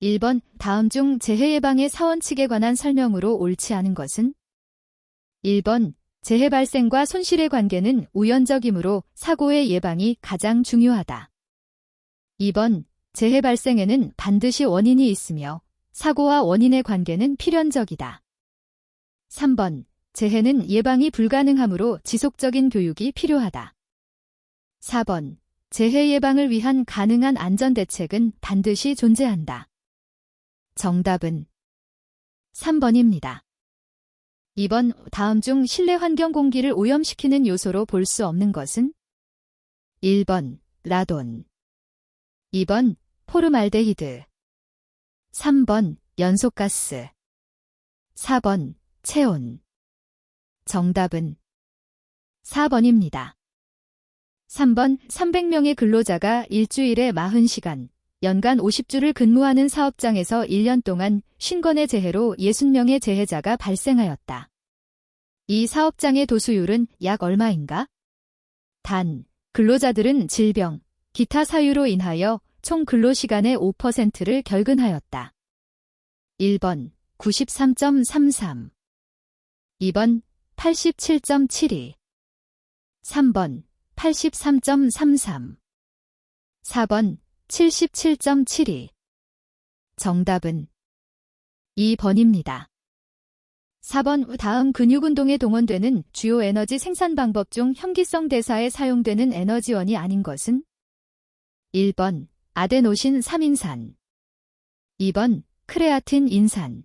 1번 다음 중 재해 예방의 사원칙에 관한 설명으로 옳지 않은 것은? 1번 재해 발생과 손실의 관계는 우연적이므로 사고의 예방이 가장 중요하다. 2번 재해 발생에는 반드시 원인이 있으며 사고와 원인의 관계는 필연적이다. 3번 재해는 예방이 불가능하므로 지속적인 교육이 필요하다. 4번 재해 예방을 위한 가능한 안전대책은 반드시 존재한다. 정답은 3번입니다. 2번 다음 중 실내 환경 공기를 오염시키는 요소로 볼 수 없는 것은? 1번 라돈, 2번 포르말데히드, 3번 연소가스, 4번 체온. 정답은 4번입니다. 3번 300명의 근로자가 일주일에 40시간, 연간 50주를 근무하는 사업장에서 1년 동안 50건의 재해로 60명의 재해자가 발생하였다. 이 사업장의 도수율은 약 얼마인가? 단, 근로자들은 질병, 기타 사유로 인하여 총 근로시간의 5%를 결근하였다. 1번 93.33, 2번 87.72, 3번 83.33, 4번 77.72. 정답은 2번입니다. 4번 다음 근육운동에 동원되는 주요 에너지 생산 방법 중 현기성 대사에 사용되는 에너지원이 아닌 것은? 1번 아데노신 3인산, 2번 크레아틴 인산,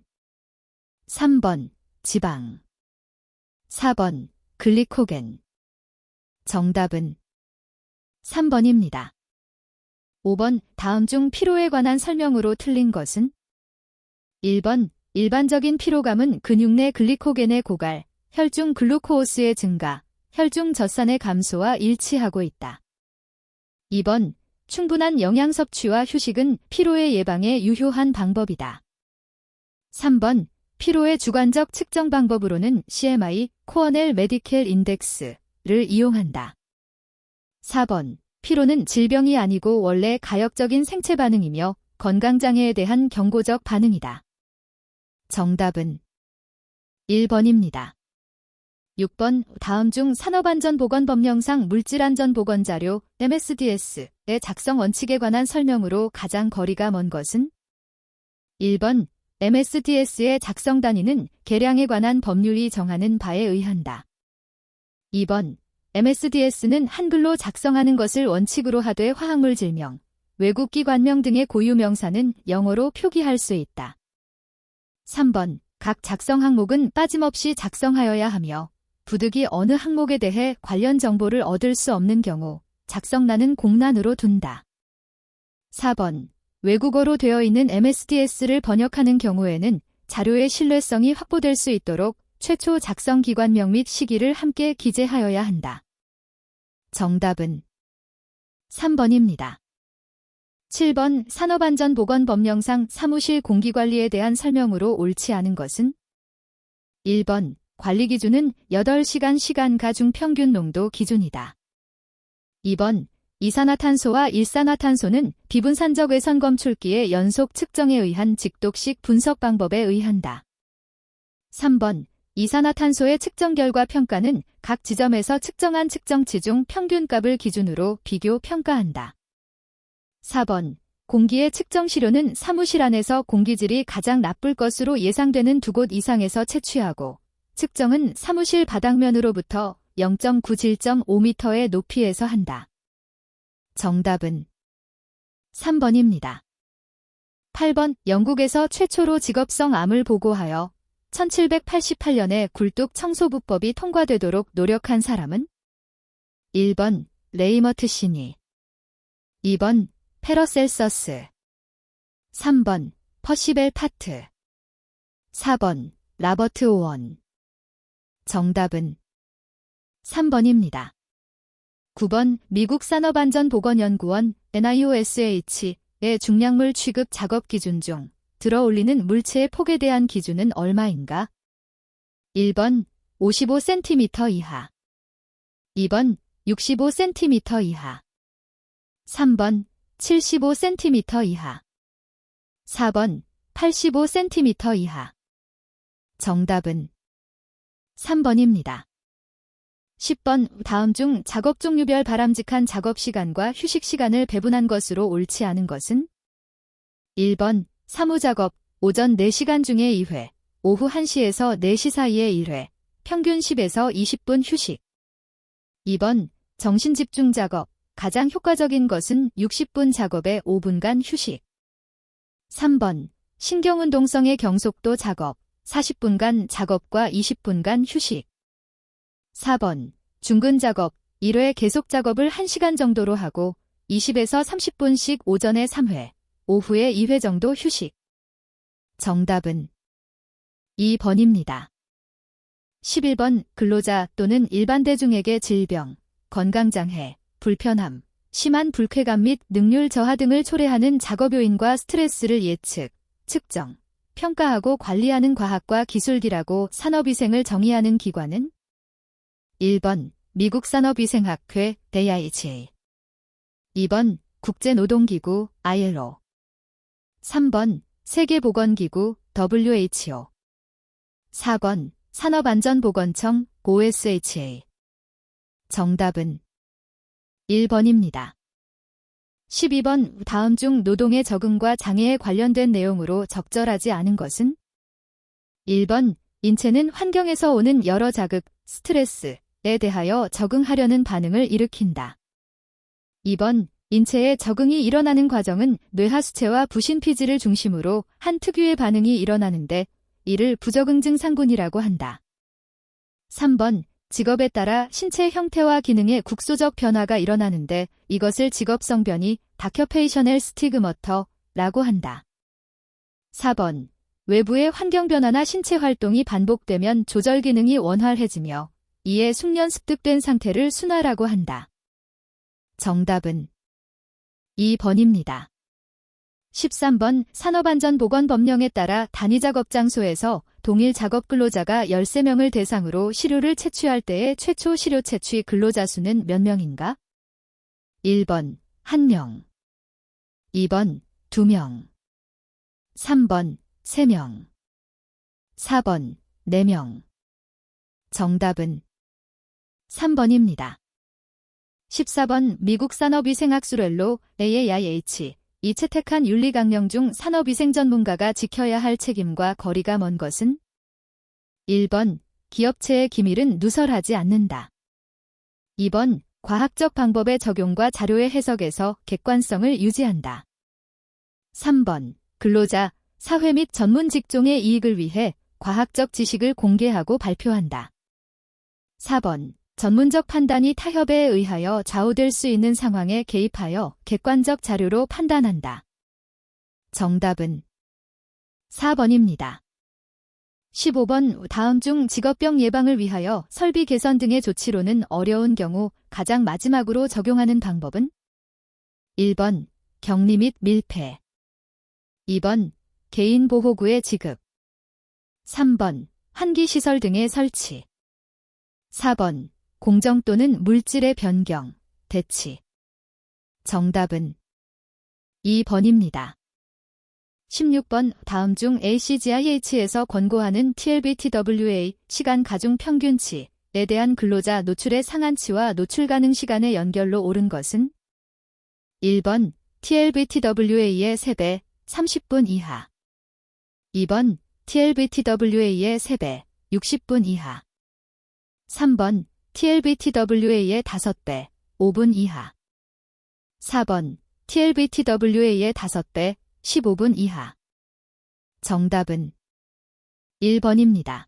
3번 지방, 4번 글리코겐. 정답은 3번입니다. 5번 다음 중 피로에 관한 설명으로 틀린 것은? 1번 일반적인 피로감은 근육 내 글리코겐의 고갈, 혈중 글루코오스의 증가, 혈중 젖산의 감소와 일치하고 있다. 2번 충분한 영양 섭취와 휴식은 피로의 예방에 유효한 방법이다. 3번 피로의 주관적 측정 방법으로는 CMI, 코어넬 메디켈 인덱스를 이용한다. 4번 피로는 질병이 아니고 원래 가역적인 생체 반응이며 건강장애에 대한 경고적 반응이다. 정답은 1번입니다. 6번 다음 중 산업안전보건법령상 물질안전보건자료 MSDS의 작성 원칙에 관한 설명으로 가장 거리가 먼 것은? 1번 MSDS의 작성 단위는 계량에 관한 법률이 정하는 바에 의한다. 2번 MSDS는 한글로 작성하는 것을 원칙으로 하되 화학물 질명, 외국 기관명 등의 고유 명사는 영어로 표기할 수 있다. 3번 각 작성 항목은 빠짐없이 작성하여야 하며 부득이 어느 항목에 대해 관련 정보를 얻을 수 없는 경우 작성란은 공란으로 둔다. 4번 외국어로 되어 있는 MSDS를 번역하는 경우에는 자료의 신뢰성이 확보될 수 있도록 최초 작성 기관명 및 시기를 함께 기재하여야 한다. 정답은 3번입니다. 7번 산업안전보건법령상 사무실 공기관리에 대한 설명으로 옳지 않은 것은? 1번 관리기준은 8시간 시간가 중 평균 농도 기준이다. 2번 이산화탄소와 일산화탄소는 비분산적 외선 검출기의 연속 측정에 의한 직독식 분석 방법에 의한다. 3번 이산화탄소의 측정 결과 평가는 각 지점에서 측정한 측정치 중 평균값을 기준으로 비교 평가한다. 4번 공기의 측정 시료는 사무실 안에서 공기질이 가장 나쁠 것으로 예상되는 2곳 이상에서 채취하고 측정은 사무실 바닥면으로부터 0.97.5m의 높이에서 한다. 정답은 3번입니다. 8번 영국에서 최초로 직업성 암을 보고하여 1788년에 굴뚝 청소부법이 통과되도록 노력한 사람은? 1번 레이머트 시니, 2번 페러셀서스, 3번 퍼시벨 파트, 4번 라버트 오원. 정답은 3번입니다. 9번 미국 산업안전보건연구원 NIOSH의 중량물 취급 작업 기준 중 들어올리는 물체의 폭에 대한 기준은 얼마인가? 1번 55cm 이하, 2번 65cm 이하, 3번 75cm 이하. 4번 85cm 이하. 정답은 3번입니다. 10번 다음 중 작업 종류별 바람직한 작업 시간과 휴식 시간을 배분한 것으로 옳지 않은 것은? 1번 사무작업 오전 4시간 중에 2회, 오후 1시에서 4시 사이에 1회, 평균 10에서 20분 휴식. 2번 정신집중 작업 가장 효과적인 것은 60분 작업에 5분간 휴식. 3번 신경운동성의 경속도 작업 40분간 작업과 20분간 휴식. 4번 중근 작업 1회 계속 작업을 1시간 정도로 하고 20에서 30분씩 오전에 3회, 오후에 2회 정도 휴식. 정답은 2번입니다. 11번 근로자 또는 일반 대중에게 질병, 건강장애, 불편함, 심한 불쾌감 및 능률 저하 등을 초래하는 작업 요인과 스트레스를 예측, 측정, 평가하고 관리하는 과학과 기술기라고 산업위생을 정의하는 기관은? 1번 미국 산업위생학회 DIHA 2번 국제노동기구 ILO 3번 세계보건기구 WHO 4번 산업안전보건청 OSHA 정답은 1번입니다. 12번 다음 중 노동의 적응과 장애에 관련된 내용으로 적절하지 않은 것은? 1번 인체는 환경에서 오는 여러 자극, 스트레스에 대하여 적응하려는 반응을 일으킨다. 2번 인체의 적응이 일어나는 과정은 뇌하수체와 부신피질을 중심으로 한 특유의 반응이 일어나는데 이를 부적응증 상분이라고 한다. 3번 직업에 따라 신체 형태와 기능의 국소적 변화가 일어나는데 이것을 직업성변이 다큐페이셔널 스티그머터라고 한다. 4번 외부의 환경 변화나 신체 활동이 반복되면 조절 기능이 원활해지며 이에 숙련 습득된 상태를 순화라고 한다. 정답은 2번입니다. 13번 산업안전보건법령에 따라 단위작업 장소에서 동일 작업 근로자가 13명을 대상으로 시료를 채취할 때의 최초 시료 채취 근로자 수는 몇 명인가? 1번 1명 2번 2명 3번 3명 4번 4명 정답은 3번입니다. 14번 미국 산업위생학술연로 AAIH 이 채택한 윤리강령 중 산업위생 전문가가 지켜야 할 책임과 거리가 먼 것은? 1번 기업체의 기밀은 누설하지 않는다. 2번 과학적 방법의 적용과 자료의 해석에서 객관성을 유지한다. 3번 근로자, 사회 및 전문 직종의 이익을 위해 과학적 지식을 공개하고 발표한다. 4번 전문적 판단이 타협에 의하여 좌우될 수 있는 상황에 개입하여 객관적 자료로 판단한다. 정답은 4번입니다. 15번 다음 중 직업병 예방을 위하여 설비 개선 등의 조치로는 어려운 경우 가장 마지막으로 적용하는 방법은? 1번 격리 및 밀폐 2번 개인보호구의 지급 3번 환기시설 등의 설치 4번 공정 또는 물질의 변경, 대치. 정답은 2번입니다. 16번 다음 중 ACGIH에서 권고하는 TLBTWA 시간 가중 평균치에 대한 근로자 노출의 상한치와 노출 가능 시간의 연결로 옳은 것은? 1번 TLBTWA의 3배, 30분 이하 2번 TLBTWA의 3배, 60분 이하 3번 TLBTWA의 5배, 5분 이하 4번 TLBTWA의 5배, 15분 이하 정답은 1번입니다.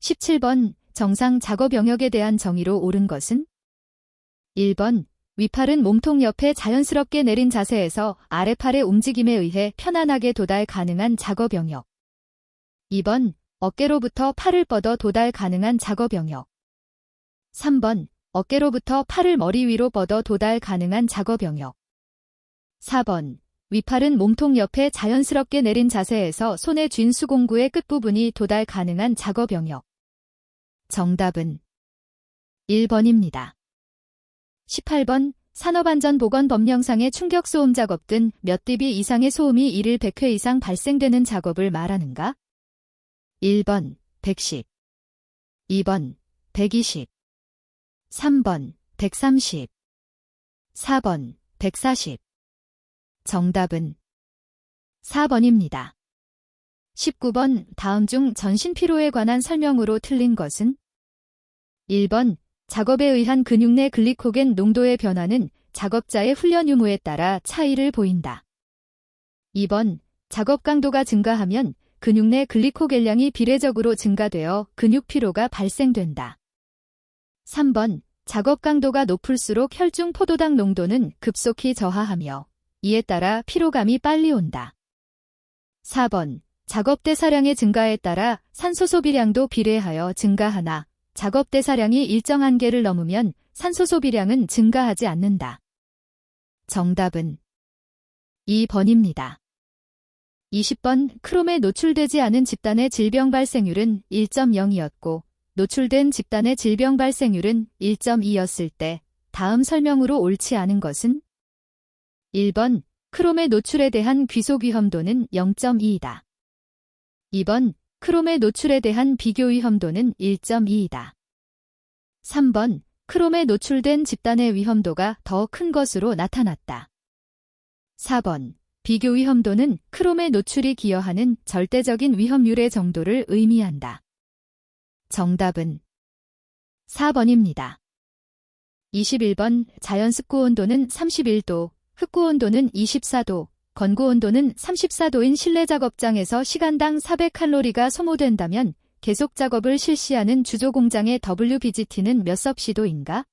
17번 정상 작업 영역에 대한 정의로 옳은 것은? 1번 위팔은 몸통 옆에 자연스럽게 내린 자세에서 아래팔의 움직임에 의해 편안하게 도달 가능한 작업 영역 2번 어깨로부터 팔을 뻗어 도달 가능한 작업 영역 3번 어깨로부터 팔을 머리 위로 뻗어 도달 가능한 작업 영역 4번 위팔은 몸통 옆에 자연스럽게 내린 자세에서 손의 쥔 수공구의 끝부분이 도달 가능한 작업 영역 정답은 1번입니다. 18번 산업안전보건법령상의 충격소음 작업 등 몇 dB 이상의 소음이 일일 100회 이상 발생되는 작업을 말하는가? 1번 110, 2번 120, 3번 130, 4번 140. 정답은 4번입니다. 19번 다음 중 전신피로에 관한 설명으로 틀린 것은? 1번 작업에 의한 근육 내 글리코겐 농도의 변화는 작업자의 훈련 유무에 따라 차이를 보인다. 2번 작업 강도가 증가하면 근육 내 글리코겐량이 비례적으로 증가되어 근육 피로가 발생된다. 3번 작업 강도가 높을수록 혈중 포도당 농도는 급속히 저하하며 이에 따라 피로감이 빨리 온다. 4번 작업 대사량의 증가에 따라 산소 소비량도 비례하여 증가하나 작업 대사량이 일정 한계를 넘으면 산소 소비량은 증가하지 않는다. 정답은 2번입니다. 20번 크롬에 노출되지 않은 집단의 질병 발생률은 1.0이었고 노출된 집단의 질병 발생률은 1.2였을 때 다음 설명으로 옳지 않은 것은? 1번 크롬의 노출에 대한 귀속 위험도는 0.2이다. 2번 크롬의 노출에 대한 비교 위험도는 1.2이다. 3번 크롬에 노출된 집단의 위험도가 더 큰 것으로 나타났다. 4번 비교 위험도는 크롬의 노출이 기여하는 절대적인 위험률의 정도를 의미한다. 정답은 4번입니다. 21번 자연 습구 온도는 31도, 흑구 온도는 24도, 건구 온도는 34도인 실내 작업장에서 시간당 400칼로리가 소모된다면 계속 작업을 실시하는 주조 공장의 WBGT는 몇 섭씨도인가?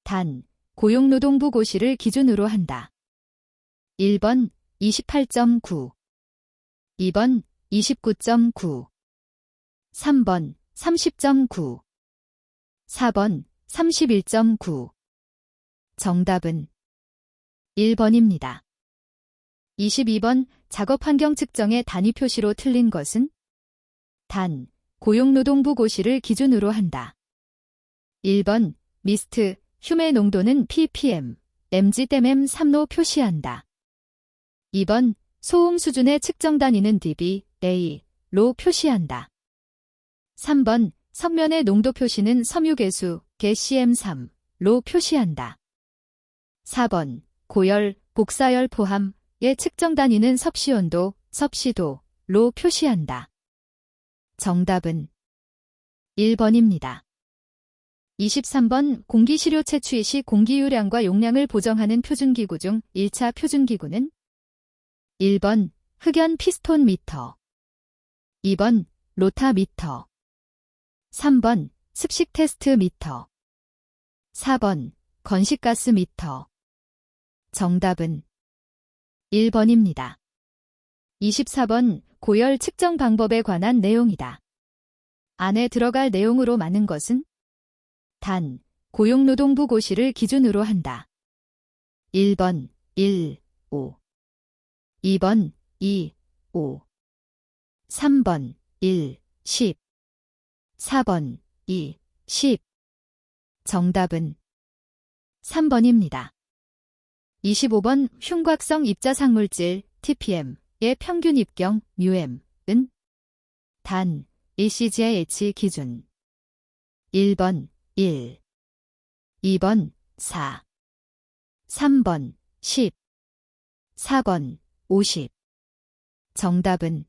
단, 고용노동부 고시를 기준으로 한다. 1번 28.9, 2번 29.9, 3번 30.9, 4번 31.9. 정답은 1번입니다. 22번 작업 환경 측정의 단위 표시로 틀린 것은? 단, 고용노동부 고시를 기준으로 한다. 1번 미스트, 휴메 농도는 ppm, mg/m 3로 표시한다. 2번 소음 수준의 측정 단위는 dB, A로 표시한다. 3번 석면의 농도 표시는 섬유계수, cm3로 표시한다. 4번 고열, 복사열 포함, 의 측정 단위는 섭씨온도, 섭씨도로 표시한다. 정답은 1번입니다. 23번 공기시료 채취 시 공기유량과 용량을 보정하는 표준기구 중 1차 표준기구는? 1번 흑연 피스톤 미터, 2번 로타미터, 3번 습식 테스트 미터, 4번 건식가스 미터. 정답은 1번입니다. 24번 고열 측정 방법에 관한 내용이다. 안에 들어갈 내용으로 많은 것은? 단, 고용노동부 고시를 기준으로 한다. 1번 1, 5, 2번 2, 5, 3번 1, 10, 4번 2, 10. 정답은 3번입니다. 25번 흉곽성 입자상물질 TPM의 평균 입경 μm은? 단, ACGIH 기준 1번 1, 2번 4, 3번 10, 4번 50. 정답은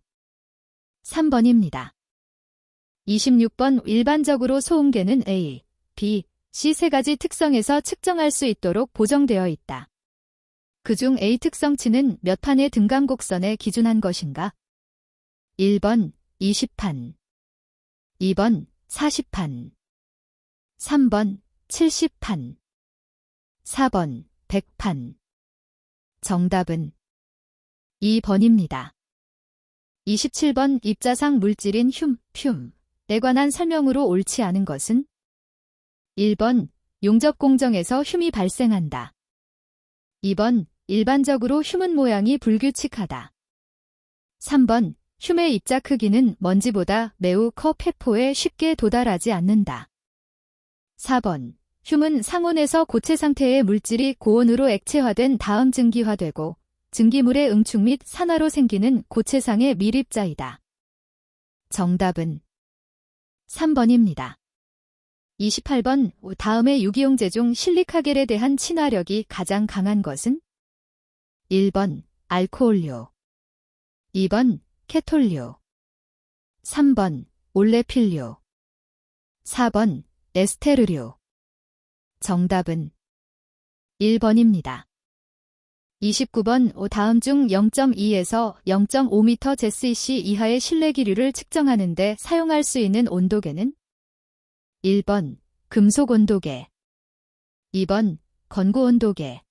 3번입니다. 26번 일반적으로 소음계는 A, B, C 세 가지 특성에서 측정할 수 있도록 보정되어 있다. 그중 A 특성치는 몇 판의 등감 곡선에 기준한 것인가? 1번 20판, 2번 40판, 3번 70판, 4번 100판. 정답은 2번입니다. 27번 입자상 물질인 띰에 관한 설명으로 옳지 않은 것은? 1번 용접 공정에서 띰이 발생한다. 2번 일반적으로 띰은 모양이 불규칙하다. 3번 띰의 입자 크기는 먼지보다 매우 커 폐포에 쉽게 도달하지 않는다. 4번 흉은 상온에서 고체 상태의 물질이 고온으로 액체화된 다음 증기화되고 증기물의 응축 및 산화로 생기는 고체상의 밀입자이다. 정답은 3번입니다. 28번 다음의 유기용제 중 실리카겔에 대한 친화력이 가장 강한 것은? 1번 알코올류, 2번 케톨류, 3번 올레필류, 4번 에스테르류. 정답은 1번입니다. 29번 다음 중 0.2에서 0.5m 제스이씨 이하의 실내 기류를 측정하는 데 사용할 수 있는 온도계는? 1번 금속 온도계, 2번 건고 온도계,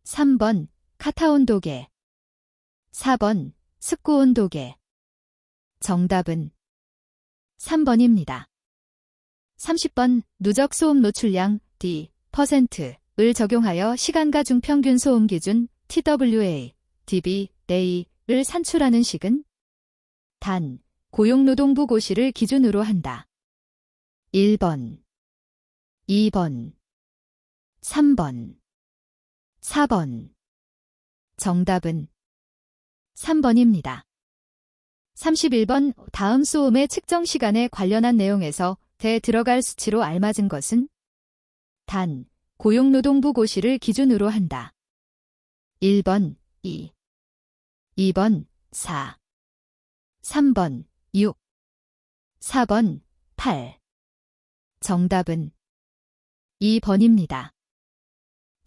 3번 카타 온도계, 4번 습구 온도계. 정답은 3번입니다. 30번 누적 소음 노출량 D%을 적용하여 시간과 중평균 소음 기준 TWA, dBA를 산출하는 식은? 단, 고용노동부 고시를 기준으로 한다. 1번, 2번, 3번, 4번. 정답은 3번입니다. 31번 다음 소음의 측정 시간에 관련한 내용에서 대 들어갈 수치로 알맞은 것은? 단, 고용노동부 고시를 기준으로 한다. 1번 2, 2번 4, 3번 6, 4번 8. 정답은 2번입니다.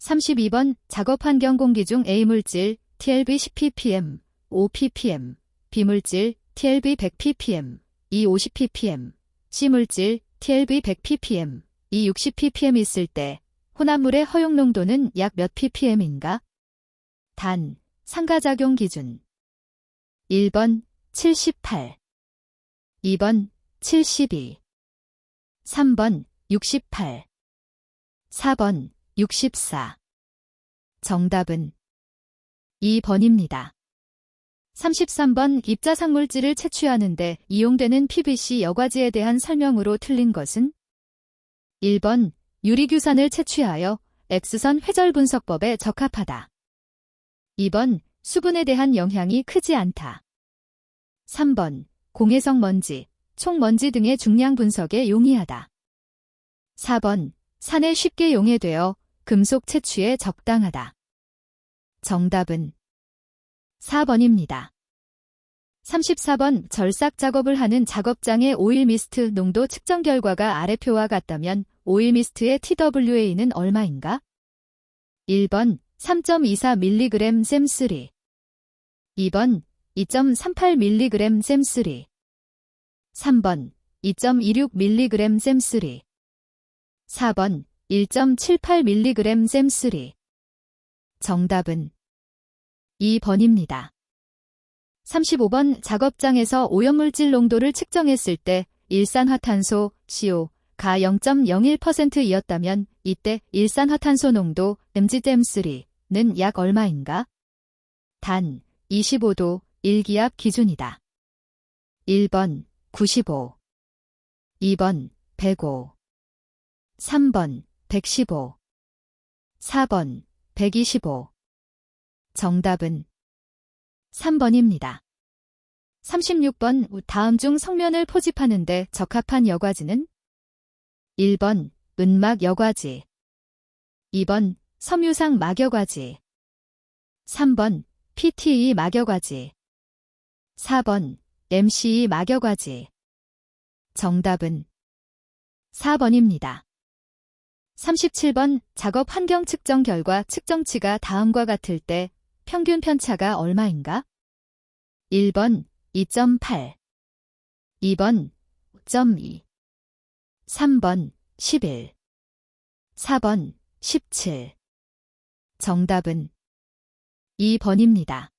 32번 작업환경 공기 중 A물질 TLB 10ppm, 5ppm, B물질 TLB 100ppm, E 50ppm, C물질 TLB 100ppm, E 60ppm 있을 때 혼합물의 허용 농도는 약 몇 ppm인가? 단, 상가작용 기준. 1번 78, 2번 72, 3번 68, 4번 64. 정답은 2번입니다. 33번 입자상물질을 채취하는데 이용되는 PVC 여과지에 대한 설명으로 틀린 것은? 1번 유리규산을 채취하여 X선 회절 분석법에 적합하다. 2번 수분에 대한 영향이 크지 않다. 3번 공해성 먼지, 총먼지 등의 중량 분석에 용이하다. 4번 산에 쉽게 용해되어 금속 채취에 적당하다. 정답은 4번입니다. 34번 절삭 작업을 하는 작업장의 오일 미스트 농도 측정 결과가 아래 표와 같다면 오일 미스트의 TWA는 얼마인가? 1번 3.24mg 셈3, 2번 2.38mg 셈3, 3번 2.26mg 셈3, 4번 1.78mg 셈3. 정답은 2번입니다. 35번 작업장에서 오염물질 농도를 측정했을 때 일산화탄소 CO가 0.01%이었다면 이때 일산화탄소 농도 MgDem3는 약 얼마인가? 단 25도 1기압 기준이다. 1번 95, 2번 105, 3번 115, 4번 125. 정답은 3번입니다. 36번 다음 중 성면을 포집하는데 적합한 여과지는? 1번 은막 여과지, 2번 섬유상 막여과지, 3번 PTE 막여과지, 4번 MCE 막여과지. 정답은 4번입니다. 37번 작업 환경 측정 결과 측정치가 다음과 같을 때 평균 편차가 얼마인가? 1번 2.8, 2번 5.2, 3번 11, 4번 17. 정답은 2번입니다.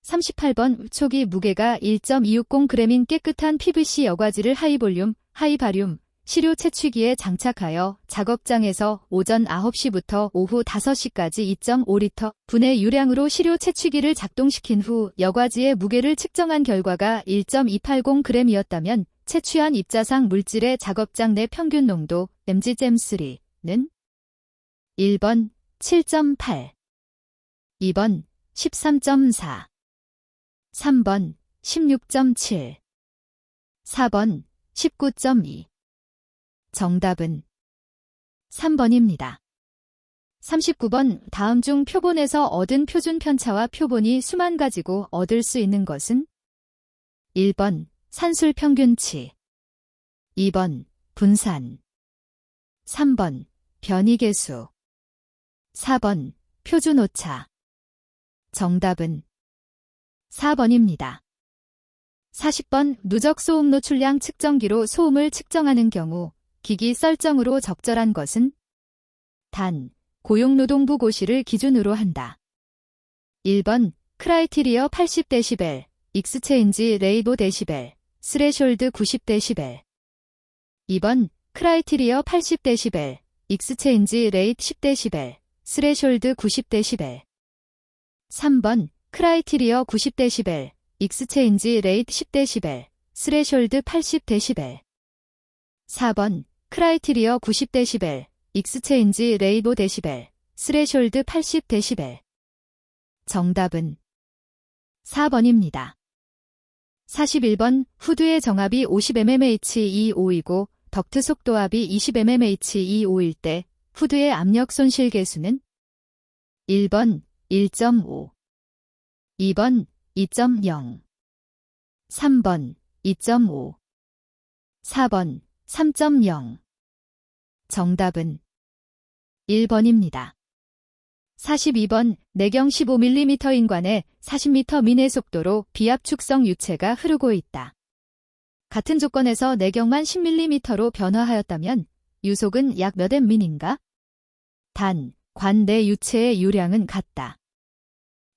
38번 초기 무게가 1.260g인 깨끗한 PVC 여과지를 하이볼륨, 하이바륨 시료 채취기에 장착하여 작업장에서 오전 9시부터 오후 5시까지 2.5리터 분의 유량으로 시료 채취기를 작동시킨 후 여과지의 무게를 측정한 결과가 1.280g이었다면 채취한 입자상 물질의 작업장 내 평균 농도 mg잼3는 1번 7.8, 2번 13.4, 3번 16.7, 4번 19.2. 정답은 3번입니다. 39번 다음 중 표본에서 얻은 표준 편차와 표본이 수만 가지고 얻을 수 있는 것은 1번 산술 평균치, 2번 분산, 3번 변이계수, 4번 표준 오차. 정답은 4번입니다. 40번 누적 소음 노출량 측정기로 소음을 측정하는 경우 기기 썰정으로 적절한 것은 단, 고용노동부 고시를 기준으로 한다. 1번 크라이티리어 80dB, 익스체인지 레이 5dB, 스레숄드 90dB. 2번 크라이티리어 80dB, 익스체인지 레이 10dB, 스레숄드 90dB. 3번 크라이티리어 90dB, 익스체인지 레이 10dB, 스레숄드 80dB. 4번 크라이티리어 90dB, 익스체인지 레이 5dB, 스레숄드 80dB. 정답은 4번입니다. 41번 후드의 정압이 50mmH25이고 덕트 속도압이 20mmH25일 때 후드의 압력 손실 계수는 1번 1.5, 2번 2.0, 3번 2.5, 4번 3.0. 정답은 1번입니다. 42번 내경 15mm 인관에 40m 미내 속도로 비압축성 유체가 흐르고 있다. 같은 조건에서 내경만 10mm로 변화하였다면 유속은 약 몇 m민인가? 단, 관 내 유체의 유량은 같다.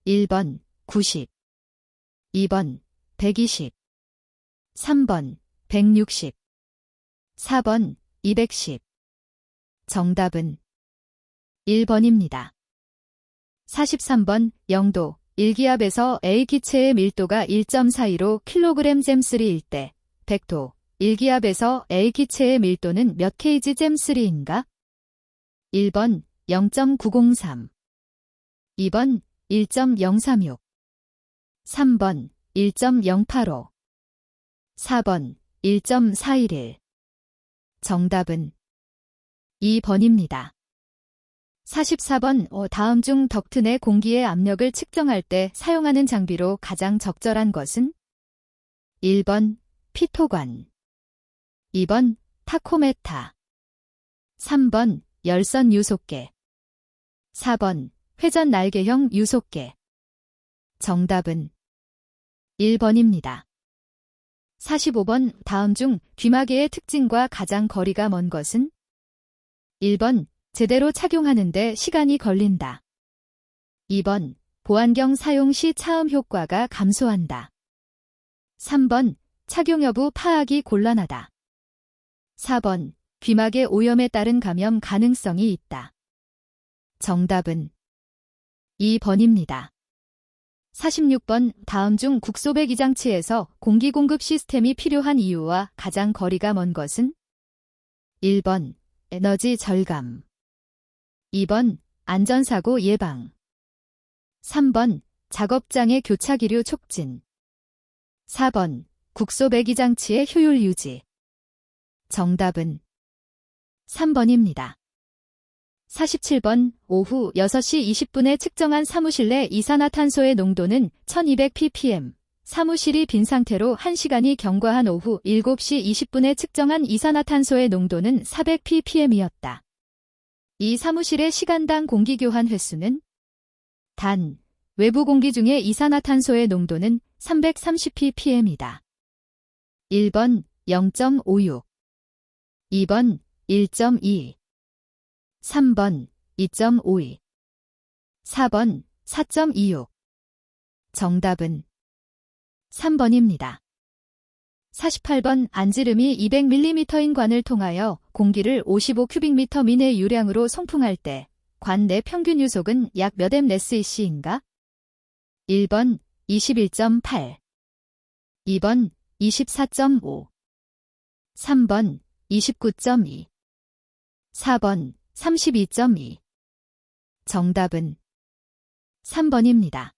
1번 90, 2번 120, 3번 160, 4번 210. 정답은 1번입니다. 43번 영도 1기압에서 A기체의 밀도가 1.42로 kg잼3일 때 100도 1기압에서 A기체의 밀도는 몇 kg잼3인가? 1번 0.903, 2번 1.036, 3번 1.085, 4번 1.411. 정답은 2번입니다. 44번 다음 중 덕트 내 공기의 압력을 측정할 때 사용하는 장비로 가장 적절한 것은 1번 피토관, 2번 타코메타, 3번 열선 유속계, 4번 회전 날개형 유속계. 정답은 1번입니다. 45번 다음 중 귀마개의 특징과 가장 거리가 먼 것은 1번 제대로 착용하는데 시간이 걸린다. 2번 보안경 사용 시 차음 효과가 감소한다. 3번 착용 여부 파악이 곤란하다. 4번 귀마개 오염에 따른 감염 가능성이 있다. 정답은 2번입니다. 46번 다음 중 국소배기 장치에서 공기 공급 시스템이 필요한 이유와 가장 거리가 먼 것은 1번 에너지 절감, 2번 안전사고 예방, 3번 작업장의 교차기류 촉진, 4번 국소배기 장치의 효율 유지. 정답은 3번입니다. 47번 오후 6시 20분에 측정한 사무실 내 이산화탄소의 농도는 1200ppm. 사무실이 빈 상태로 1시간이 경과한 오후 7시 20분에 측정한 이산화탄소의 농도는 400ppm이었다. 이 사무실의 시간당 공기교환 횟수는 단, 외부 공기 중에 이산화탄소의 농도는 330ppm이다. 1번 0.56, 2번 1.2, 3번 2.52, 4번 4.26. 정답은 3번입니다. 48번 안지름이 200mm인 관을 통하여 공기를 55큐빅미터 미내 유량으로 송풍할 때 관 내 평균 유속은 약 몇 msc인가? 1번 21.8, 2번 24.5, 3번 29.2. 4번 32.2. 정답은 3번입니다.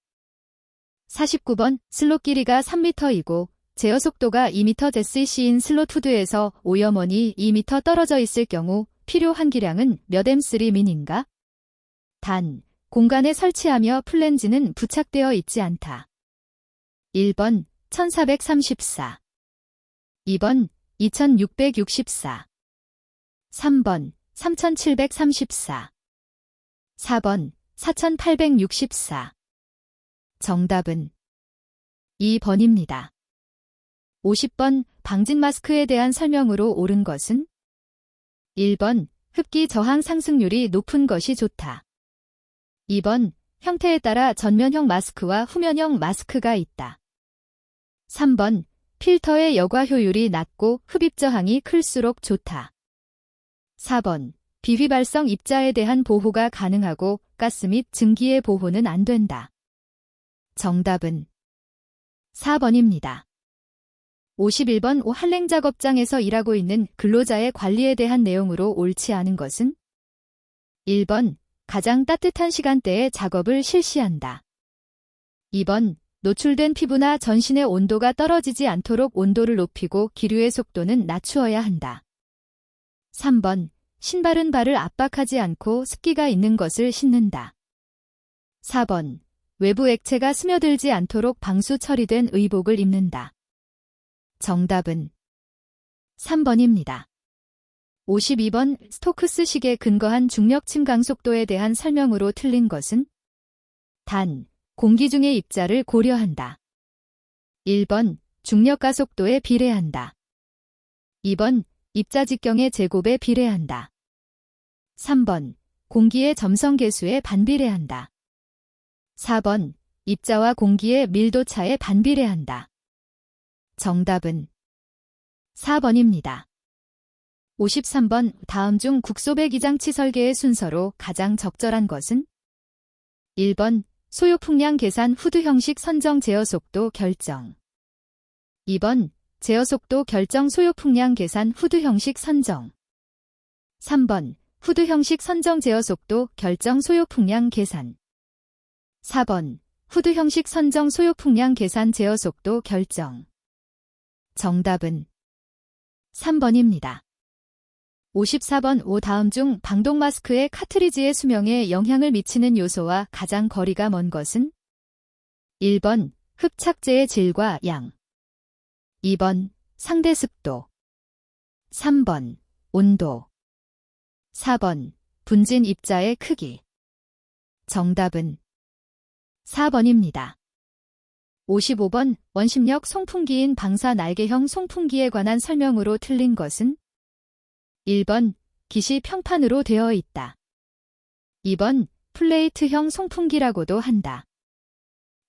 49번 슬롯 길이가 3m이고 제어 속도가 2m/c인 슬롯 후드에서 오염원이 2m 떨어져 있을 경우 필요 한기량은 몇 M3민인가? 단, 공간에 설치하며 플랜지는 부착되어 있지 않다. 1번 1434, 2번 2664, 3번 3734, 4번 4864. 정답은 2번입니다. 50번 방진 마스크에 대한 설명으로 옳은 것은? 1번 흡기 저항 상승률이 높은 것이 좋다. 2번 형태에 따라 전면형 마스크와 후면형 마스크가 있다. 3번 필터의 여과 효율이 낮고 흡입 저항이 클수록 좋다. 4번 비휘발성 입자에 대한 보호가 가능하고 가스 및 증기의 보호는 안 된다. 정답은 4번입니다. 51번 한랭 작업장에서 일하고 있는 근로자의 관리에 대한 내용으로 옳지 않은 것은? 1번 가장 따뜻한 시간대에 작업을 실시한다. 2번 노출된 피부나 전신의 온도가 떨어지지 않도록 온도를 높이고 기류의 속도는 낮추어야 한다. 3번 신발은 발을 압박하지 않고 습기가 있는 것을 신는다. 4번 외부 액체가 스며들지 않도록 방수 처리된 의복을 입는다. 정답은 3번입니다. 52번 스토크스식에 근거한 중력 침강 속도에 대한 설명으로 틀린 것은? 단, 공기 중의 입자를 고려한다. 1번 중력 가속도에 비례한다. 2번 입자 직경의 제곱에 비례한다. 3번 공기의 점성 계수에 반비례한다. 4번 입자와 공기의 밀도 차에 반비례한다. 정답은 4번입니다. 53번 다음 중 국소배기장치 설계의 순서로 가장 적절한 것은? 1번 소요 풍량 계산 후드 형식 선정 제어 속도 결정. 2번 제어 속도 결정 소요 풍량 계산 후드 형식 선정. 3번 후드 형식 선정 제어 속도 결정 소요 풍량 계산. 4번 후드 형식 선정 소요 풍량 계산 제어 속도 결정. 정답은 3번입니다. 54번 다음 중 방독 마스크의 카트리지의 수명에 영향을 미치는 요소와 가장 거리가 먼 것은? 1번 흡착제의 질과 양. 2번 상대 습도. 3번 온도. 4번 분진 입자의 크기. 정답은 4번입니다. 55번 원심력 송풍기인 방사 날개형 송풍기에 관한 설명으로 틀린 것은? 1번 깃이 평판으로 되어 있다. 2번 플레이트형 송풍기라고도 한다.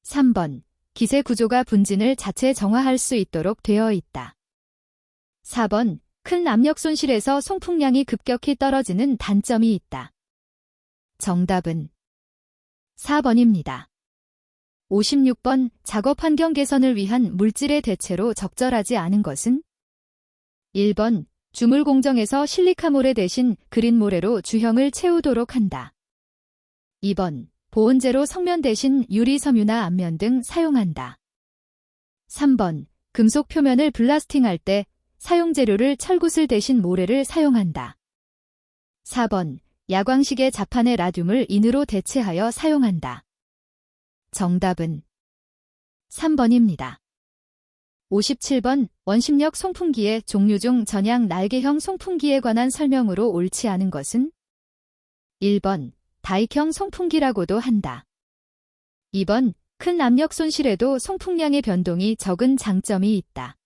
3번 깃의 구조가 분진을 자체 정화할 수 있도록 되어 있다. 4번 큰 압력 손실에서 송풍량이 급격히 떨어지는 단점이 있다. 정답은 4번입니다. 56번 작업 환경 개선을 위한 물질의 대체로 적절하지 않은 것은? 1번 주물 공정에서 실리카 모래 대신 그린 모래로 주형을 채우도록 한다. 2번 보온재로 성면 대신 유리 섬유나 앞면 등 사용한다. 3번 금속 표면을 블라스팅할 때 사용 재료를 철구슬 대신 모래를 사용한다. 4번 야광식의 자판의 라듐을 인으로 대체하여 사용한다. 정답은 3번입니다. 57번 원심력 송풍기의 종류 중 전향 날개형 송풍기에 관한 설명으로 옳지 않은 것은? 1번 다익형 송풍기라고도 한다. 2번 큰 압력 손실에도 송풍량의 변동이 적은 장점이 있다.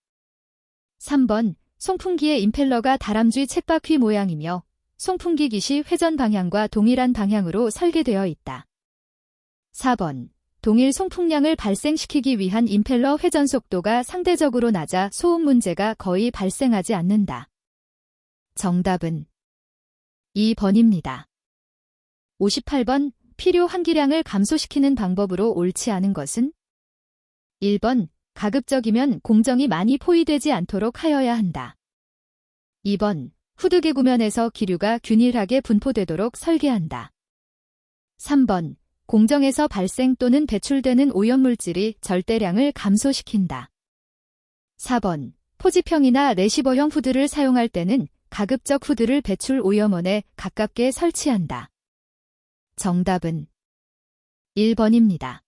3번 송풍기의 임펠러가 다람쥐 쳇바퀴 모양이며 송풍기 깃이 회전 방향과 동일한 방향으로 설계되어 있다. 4번 동일 송풍량을 발생시키기 위한 임펠러 회전 속도가 상대적으로 낮아 소음 문제가 거의 발생하지 않는다. 정답은 2번입니다. 58번 필요 한기량을 감소시키는 방법으로 옳지 않은 것은? 1번 가급적이면 공정이 많이 포위되지 않도록 하여야 한다. 2번 후드계 구면에서 기류가 균일하게 분포되도록 설계한다. 3번. 공정에서 발생 또는 배출되는 오염물질이 절대량을 감소시킨다. 4번. 포지평이나 레시버형 후드를 사용할 때는 가급적 후드를 배출 오염원에 가깝게 설치한다. 정답은 1번입니다.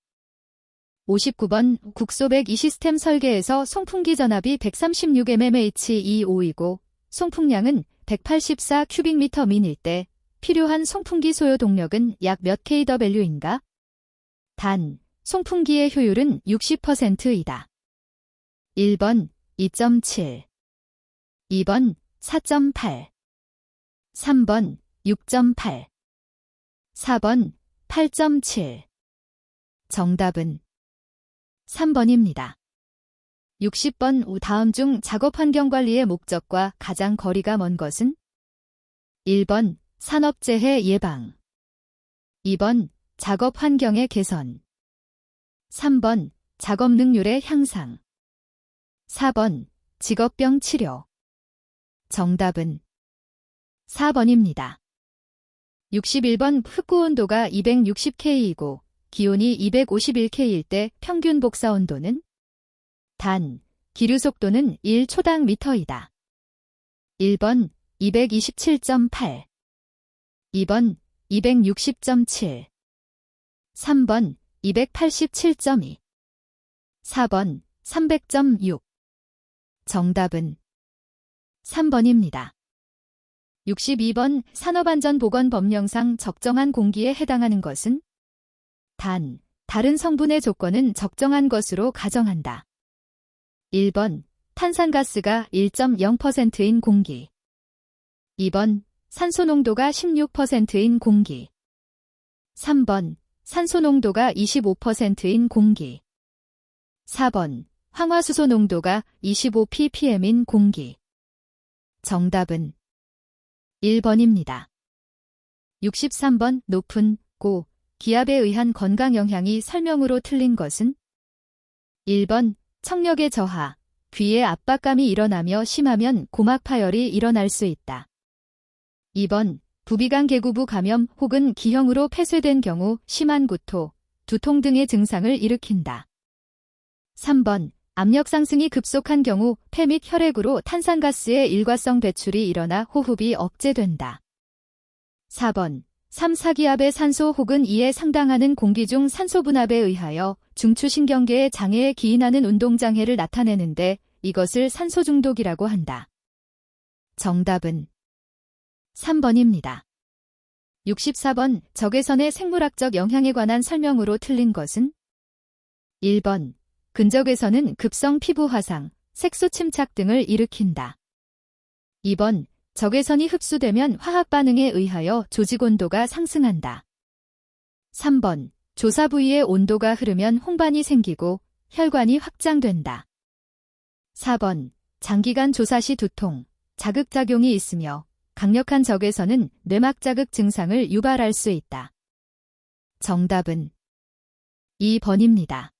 59번. 국소백 이 시스템 설계에서 송풍기 전압이 136mmH25이고 송풍량은 184 큐빅미터 민일 때 필요한 송풍기 소요 동력은 약 몇 kW인가? 단, 송풍기의 효율은 60%이다. 1번 2.7, 2번 4.8, 3번 6.8, 4번 8.7. 정답은 3번입니다. 60번. 다음 중 작업 환경 관리의 목적과 가장 거리가 먼 것은? 1번 산업재해 예방, 2번 작업 환경의 개선, 3번 작업 능률의 향상, 4번 직업병 치료. 정답은 4번입니다. 61번. 흡구 온도가 260K이고 기온이 251K일 때 평균 복사 온도는? 단, 기류 속도는 1초당 미터이다. 1번 227.8, 2번 260.7, 3번 287.2, 4번 300.6. 정답은 3번입니다. 62번. 산업안전보건법령상 적정한 공기에 해당하는 것은? 단, 다른 성분의 조건은 적정한 것으로 가정한다. 1번 탄산가스가 1.0%인 공기, 2번 산소 농도가 16%인 공기, 3번 산소 농도가 25%인 공기, 4번 황화수소 농도가 25ppm인 공기. 정답은 1번입니다. 63번. 높은 고 기압에 의한 건강 영향이 설명으로 틀린 것은? 1번 청력의 저하, 귀에 압박감이 일어나며 심하면 고막 파열이 일어날 수 있다. 2번 부비강 계구부 감염 혹은 기형으로 폐쇄된 경우 심한 구토, 두통 등의 증상을 일으킨다. 3번 압력 상승이 급속한 경우 폐 및 혈액으로 탄산가스의 일과성 배출이 일어나 호흡이 억제된다. 4번 3, 4기압의 산소 혹은 이에 상당하는 공기 중 산소 분압에 의하여 중추신경계의 장애에 기인하는 운동장애를 나타내는데 이것을 산소 중독이라고 한다. 정답은 3번입니다. 64번. 적외선의 생물학적 영향에 관한 설명으로 틀린 것은? 1번 근적외선은 급성 피부 화상, 색소 침착 등을 일으킨다. 2번 적외선이 흡수되면 화학 반응에 의하여 조직 온도가 상승한다. 3번 조사 부위의 온도가 흐르면 홍반이 생기고 혈관이 확장된다. 4번 장기간 조사 시 두통, 자극작용이 있으며 강력한 적외선은 뇌막 자극 증상을 유발할 수 있다. 정답은 2번입니다.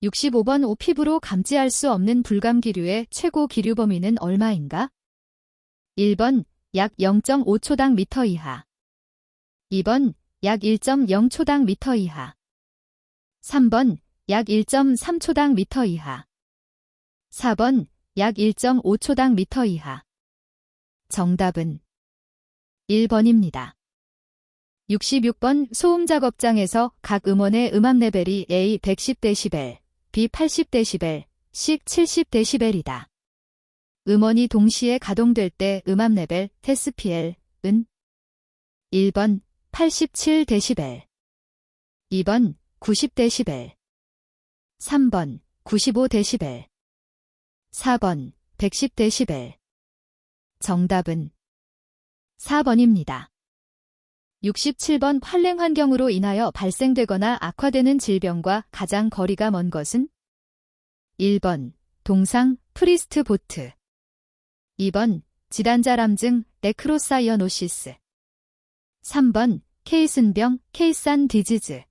65번. 피부로 감지할 수 없는 불감기류의 최고 기류 범위는 얼마인가? 1번 약 0.5초당 미터 이하, 2번 약 1.0초당 미터 이하, 3번 약 1.3초당 미터 이하, 4번 약 1.5초당 미터 이하. 정답은 1번입니다. 66번. 소음 작업장에서 각 음원의 음압 레벨이 A 110dB, B 80dB, C 70dB이다. 음원이 동시에 가동될 때 음압 레벨 데시벨은 1번 87dB, 2번 90dB, 3번 95dB, 4번 110dB. 정답은 4번입니다. 67번. 환랭 환경으로 인하여 발생되거나 악화되는 질병과 가장 거리가 먼 것은? 1번 동상 프리스트 보트, 2번 질환자람증 네크로사이어노시스, 3번 케이슨병 케이산 디지즈,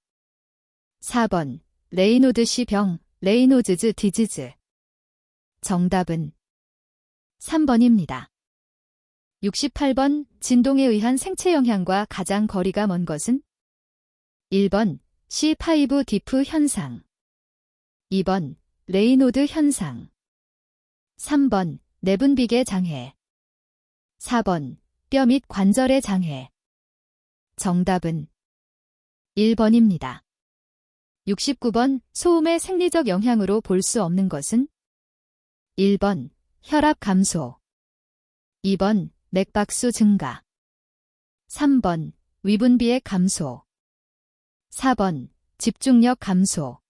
4번 레이노드시 병 레이노즈즈 디지즈. 정답은 3번입니다. 68번 진동에 의한 생체 영향과 가장 거리가 먼 것은? 1번 C5 디프 현상 2번 레이노드 현상 3번 내분비계 장애 4번 뼈 및 관절의 장애 정답은 1번입니다. 69번 소음의 생리적 영향으로 볼 수 없는 것은? 1번 혈압 감소 2번 맥박수 증가 3번 위분비의 감소 4번 집중력 감소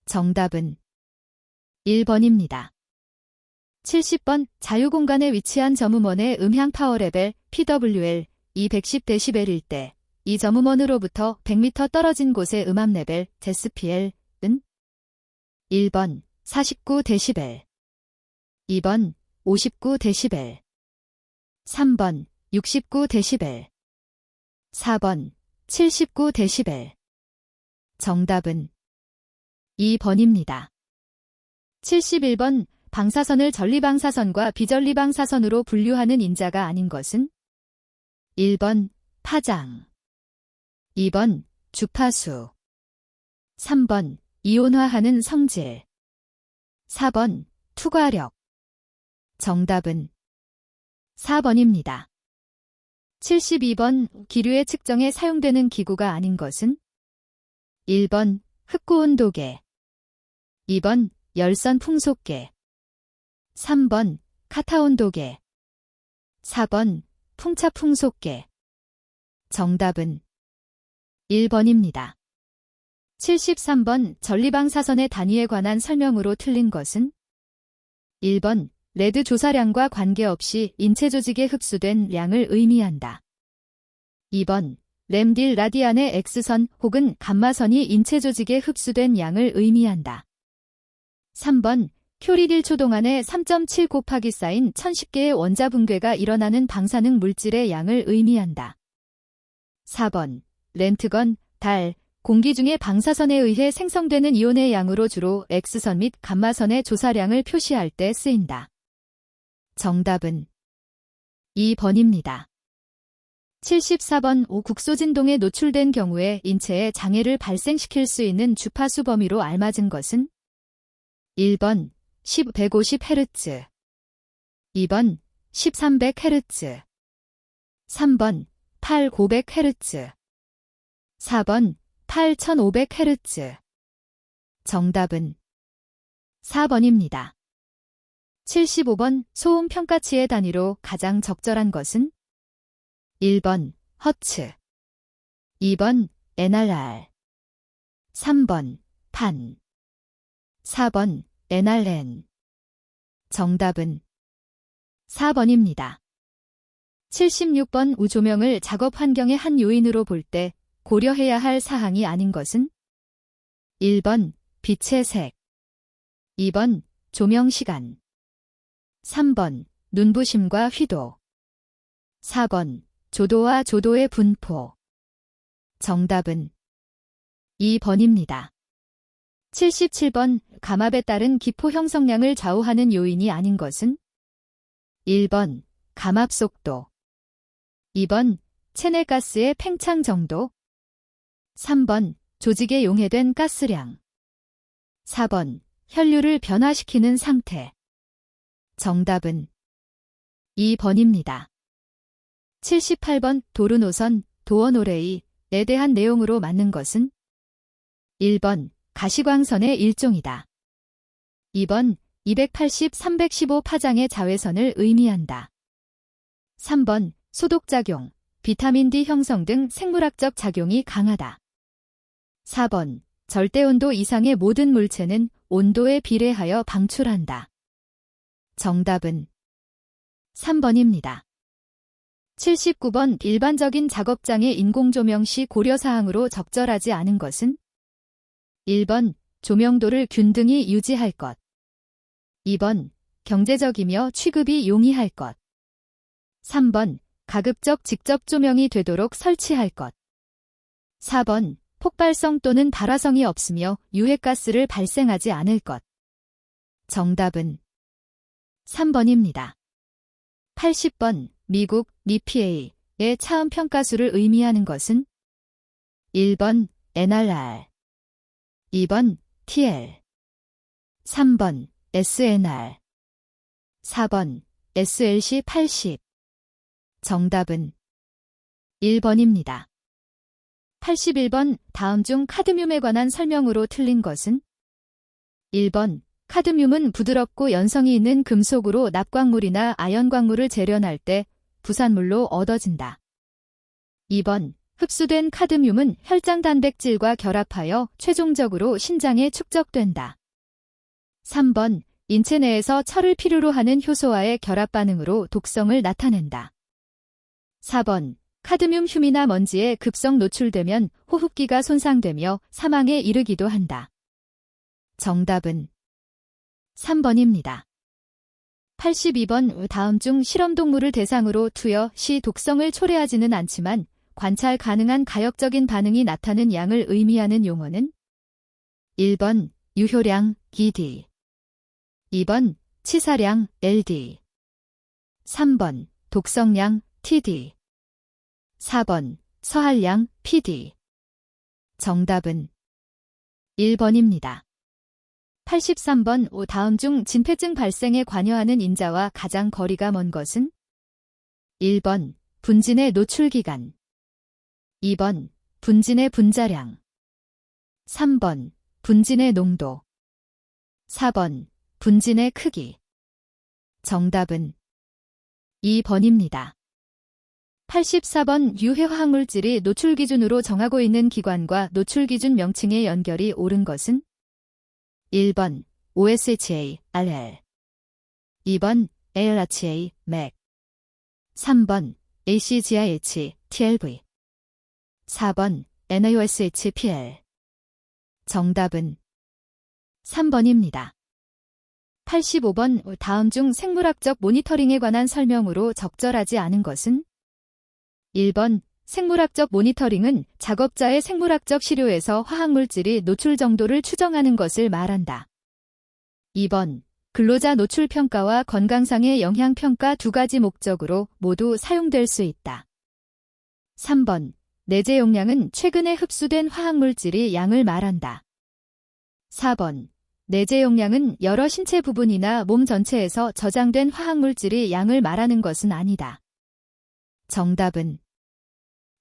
정답은 1번입니다. 70번 자유공간에 위치한 점음원의 음향 파워 레벨 PWL 210dB일 때 이 점음원으로부터 100m 떨어진 곳의 음압 레벨 데시피엘은? 1번 49dB 2번 59dB 3번 69dB 4번 79dB 정답은 2번입니다. 71번 방사선을 전리방사선과 비전리방사선으로 분류하는 인자가 아닌 것은? 1번 파장 2번 주파수 3번 이온화하는 성질 4번 투과력 정답은 4번입니다. 72번 기류의 측정에 사용되는 기구가 아닌 것은? 1번 흑고온도계 2번 열선 풍속계 3번 카타온도계 4번 풍차풍속계 정답은 1번입니다. 73번 전리방사선의 단위에 관한 설명으로 틀린 것은? 1번 레드 조사량과 관계없이 인체 조직에 흡수된 량을 의미한다. 2번 램딜 라디안의 X선 혹은 감마선이 인체 조직에 흡수된 양을 의미한다. 3번 큐리딜 초동안에 3.7 곱하기 쌓인 1010개의 원자 붕괴가 일어나는 방사능 물질의 양을 의미한다. 4번 렌트건, 달, 공기 중의 방사선에 의해 생성되는 이온의 양으로 주로 X선 및 감마선의 조사량을 표시할 때 쓰인다. 정답은 2번입니다. 74번 국소진동에 노출된 경우에 인체에 장애를 발생시킬 수 있는 주파수 범위로 알맞은 것은? 1번 150Hz 2번 1300Hz 3번 8500Hz 4번 8500Hz 정답은 4번입니다. 75번 소음 평가치의 단위로 가장 적절한 것은? 1번 허츠 2번 NRR 3번 판 4번 NRN 정답은 4번입니다. 76번 우조명을 작업 환경의 한 요인으로 볼 때 고려해야 할 사항이 아닌 것은? 1번 빛의 색 2번 조명 시간 3번 눈부심과 휘도 4번 조도와 조도의 분포 정답은 2번입니다. 77번 감압에 따른 기포 형성량을 좌우하는 요인이 아닌 것은? 1번 감압 속도 2번 체내가스의 팽창 정도 3번 조직에 용해된 가스량 4번 혈류를 변화시키는 상태 정답은 2번입니다. 78번 도르노선, 도어노레이에 대한 내용으로 맞는 것은? 1번 가시광선의 일종이다. 2번 280-315 파장의 자외선을 의미한다. 3번 소독작용, 비타민 D 형성 등 생물학적 작용이 강하다. 4번 절대온도 이상의 모든 물체는 온도에 비례하여 방출한다. 정답은 3번입니다. 79번 일반적인 작업장의 인공조명 시 고려사항으로 적절하지 않은 것은? 1번 조명도를 균등히 유지할 것 2번 경제적이며 취급이 용이할 것 3번 가급적 직접 조명이 되도록 설치할 것 4번 폭발성 또는 발화성이 없으며 유해가스를 발생하지 않을 것 정답은 3번입니다. 80번 미국 EPA의 차음 평가수를 의미하는 것은 1번 NRR, 2번 TL, 3번 SNR, 4번 SLC80. 정답은 1번입니다. 81번 다음 중 카드뮴에 관한 설명으로 틀린 것은 1번 카드뮴은 부드럽고 연성이 있는 금속으로 납광물이나 아연광물을 재련할 때 부산물로 얻어진다. 2번 흡수된 카드뮴은 혈장 단백질과 결합하여 최종적으로 신장에 축적된다. 3번 인체 내에서 철을 필요로 하는 효소와의 결합 반응으로 독성을 나타낸다. 4번 카드뮴 휴미나 먼지에 급성 노출되면 호흡기가 손상되며 사망에 이르기도 한다. 정답은 3번입니다. 82번 다음 중 실험동물을 대상으로 투여 시 독성을 초래하지는 않지만 관찰 가능한 가역적인 반응이 나타나는 양을 의미하는 용어는 1번 유효량 ED, 2번 치사량 LD, 3번 독성량 TD, 4번 서할량 PD. 정답은 1번입니다. 83번 다음 중 진폐증 발생에 관여하는 인자와 가장 거리가 먼 것은 1번 분진의 노출기간, 2번 분진의 분자량, 3번 분진의 농도, 4번 분진의 크기. 정답은 2번입니다. 84번 유해 화학물질이 노출 기준으로 정하고 있는 기관과 노출 기준 명칭의 연결이 옳은 것은 1번 OSHA RL, 2번 ALHA MAC, 3번 ACGIH TLV, 4번 NaOSH PL. 정답은 3번입니다. 85번 다음 중 생물학적 모니터링에 관한 설명으로 적절하지 않은 것은 1번 생물학적 모니터링은 작업자의 생물학적 시료에서 화학물질이 노출 정도를 추정하는 것을 말한다. 2번 근로자 노출 평가와 건강상의 영향 평가 두 가지 목적으로 모두 사용될 수 있다. 3번 내재 용량은 최근에 흡수된 화학물질이 양을 말한다. 4번 내재 용량은 여러 신체 부분이나 몸 전체에서 저장된 화학물질이 양을 말하는 것은 아니다. 정답은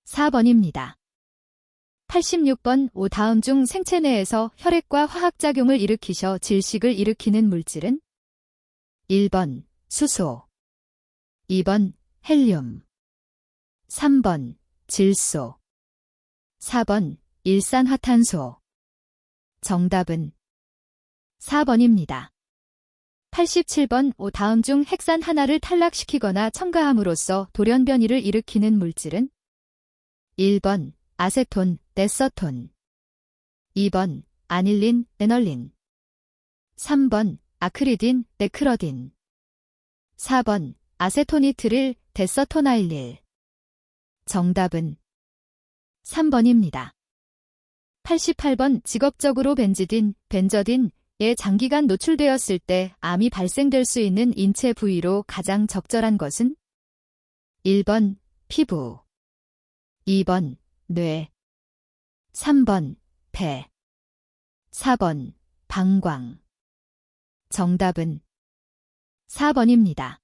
4번입니다. 86번 다음 중 생체 내에서 혈액과 화학작용을 일으키셔 질식을 일으키는 물질은 1번 수소, 2번 헬륨, 3번 질소, 4번 일산화탄소. 정답은 4번입니다. 87번 다음 중 핵산 하나를 탈락시키거나 첨가함으로써 돌연변이를 일으키는 물질은 1번 아세톤, 데서톤, 2번 아닐린, 에널린, 3번 아크리딘, 네크러딘, 4번 아세토니트릴, 데서토나일릴. 정답은 3번입니다. 88번 직업적으로 벤지딘, 벤저딘에 장기간 노출되었을 때 암이 발생될 수 있는 인체 부위로 가장 적절한 것은 1번 피부, 2번 뇌, 3번 폐, 4번 방광. 정답은 4번입니다.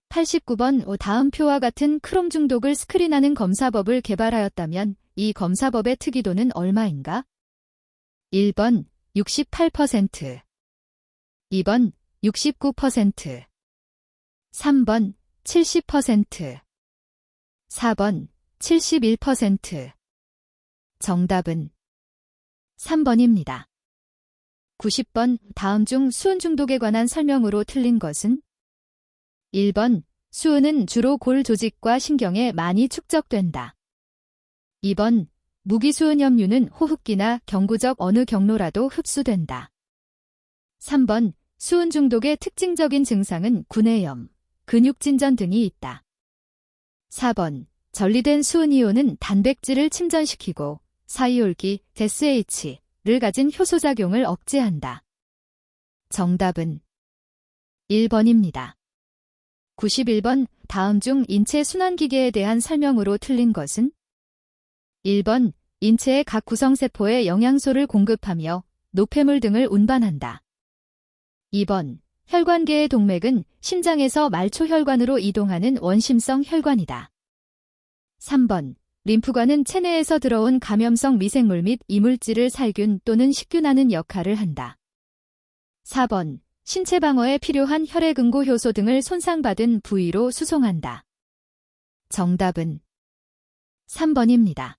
89번 다음 표와 같은 크롬 중독을 스크린하는 검사법을 개발하였다면 이 검사법의 특이도는 얼마인가? 1번 68%, 2번 69%, 3번 70%, 4번 71%. 정답은 3번입니다. 90번 다음 중 수은 중독에 관한 설명으로 틀린 것은 1번 수은은 주로 골 조직과 신경에 많이 축적된다. 2번 무기수은 염류는 호흡기나 경구적 어느 경로라도 흡수된다. 3번 수은 중독의 특징적인 증상은 구내염, 근육진전 등이 있다. 4번 전리된 수은이온은 단백질을 침전시키고 사이올기, SH를 가진 효소작용을 억제한다. 정답은 1번입니다. 91번 다음 중 인체 순환기계에 대한 설명으로 틀린 것은? 1번 인체의 각 구성세포에 영양소를 공급하며 노폐물 등을 운반한다. 2번 혈관계의 동맥은 심장에서 말초혈관으로 이동하는 원심성 혈관이다. 3번 림프관은 체내에서 들어온 감염성 미생물 및 이물질을 살균 또는 식균하는 역할을 한다. 4번 신체 방어에 필요한 혈액응고 효소 등을 손상받은 부위로 수송한다. 정답은 3번입니다.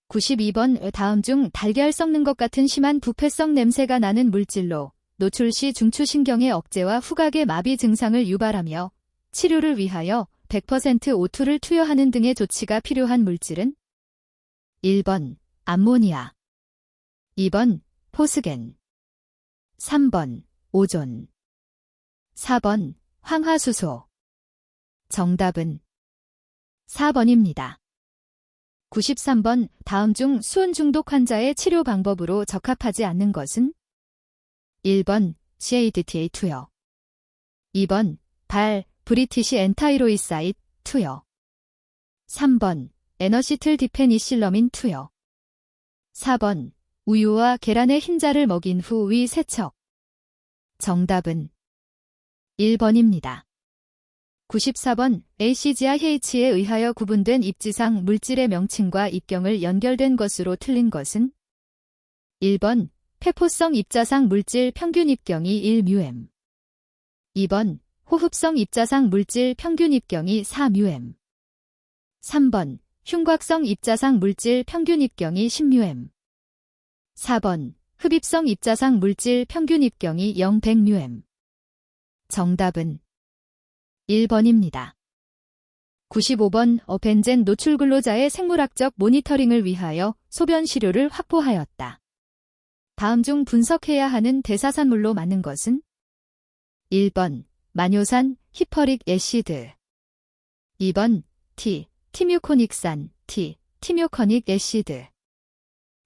92번 다음 중 달걀 썩는 것 같은 심한 부패성 냄새가 나는 물질로 노출 시 중추신경의 억제와 후각의 마비 증상을 유발하며 치료를 위하여 100% O2를 투여하는 등의 조치가 필요한 물질은? 1번 암모니아, 2번 포스겐, 3번 오존, 4번 황화수소. 정답은 4번입니다. 93번 다음 중 수은 중독 환자의 치료 방법으로 적합하지 않는 것은? 1번 CADTA 투여, 2번 브리티시 엔타이로이사이드 투여, 3번 에너시틀 디페니실러민 투여, 4번 우유와 계란의 흰자를 먹인 후 위 세척. 정답은 1번입니다. 94번 ACGIH에 의하여 구분된 입지상 물질의 명칭과 입경을 연결된 것으로 틀린 것은? 1번 폐포성 입자상 물질 평균 입경이 1μm, 2번 호흡성 입자상 물질 평균 입경이 4μm, 3번 흉곽성 입자상 물질 평균 입경이 10μm, 4번 흡입성 입자상 물질 평균 입경이 0.100μm. 정답은 1번입니다. 95번 벤젠 노출 근로자의 생물학적 모니터링을 위하여 소변 시료를 확보하였다. 다음 중 분석해야 하는 대사산물로 맞는 것은? 1번 마뇨산 히퍼릭 애시드, 2번 티뮤코닉산 티뮤코닉 애시드,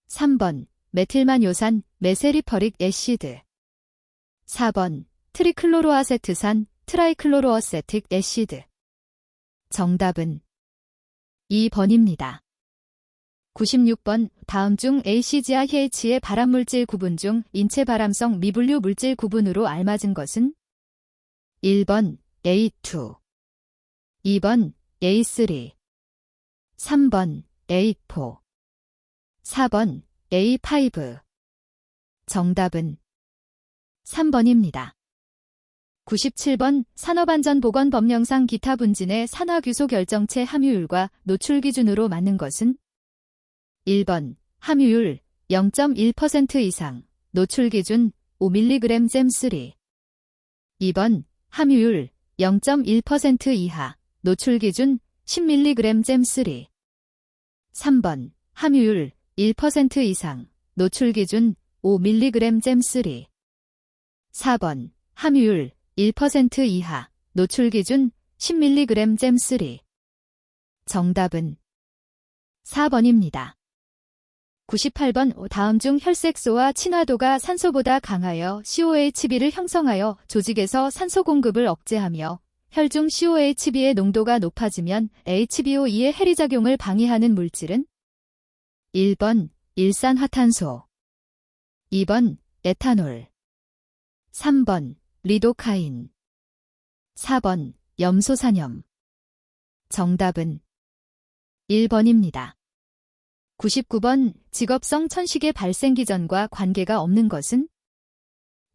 3번 메틸마뇨산 메세리퍼릭 애시드, 4번 트리클로로아세트산 트라이클로로어세틱 애시드. 정답은 2번입니다. 96번 다음 중 ACGIH의 발암물질 구분 중 인체 발암성 미분류 물질 구분으로 알맞은 것은? 1번 A2, 2번 A3, 3번 A4, 4번 A5. 정답은 3번입니다. 97번 산업안전보건법령상 기타 분진의 산화규소 결정체 함유율과 노출 기준으로 맞는 것은? 1번 함유율 0.1% 이상, 노출 기준 5mg 잼3, 2번 함유율 0.1% 이하, 노출 기준 10mg 잼3, 3번 함유율 1% 이상, 노출 기준 5mg 잼3, 4번 함유율 1% 이하, 노출 기준 10mg 잼3. 정답은 4번입니다. 98번 다음 중 혈색소와 친화도가 산소보다 강하여 COHB를 형성하여 조직에서 산소 공급을 억제하며 혈 중 COHB의 농도가 높아지면 HBOE의 해리작용을 방해하는 물질은? 1번 일산화탄소, 2번 에탄올, 3번 리도카인, 4번 염소산염. 정답은 1번입니다. 99번 직업성 천식의 발생 기전과 관계가 없는 것은?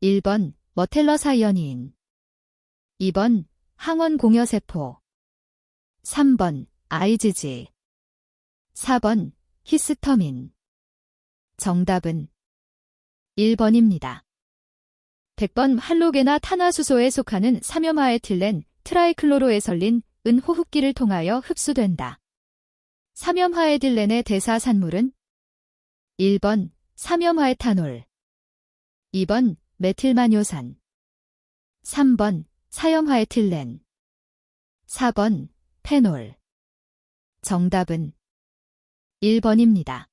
1번 머텔러사이어닌, 2번 항원공여세포, 3번 IgG, 4번 히스터민. 정답은 1번입니다. 100번 할로게나 탄화수소에 속하는 삼염화에틸렌 트라이클로로에설린 은 호흡기를 통하여 흡수된다. 삼염화에틸렌의 대사산물은? 1번 삼염화에탄올, 2번 메틸마뇨산, 3번 사염화에틸렌, 4번 페놀. 정답은 1번입니다.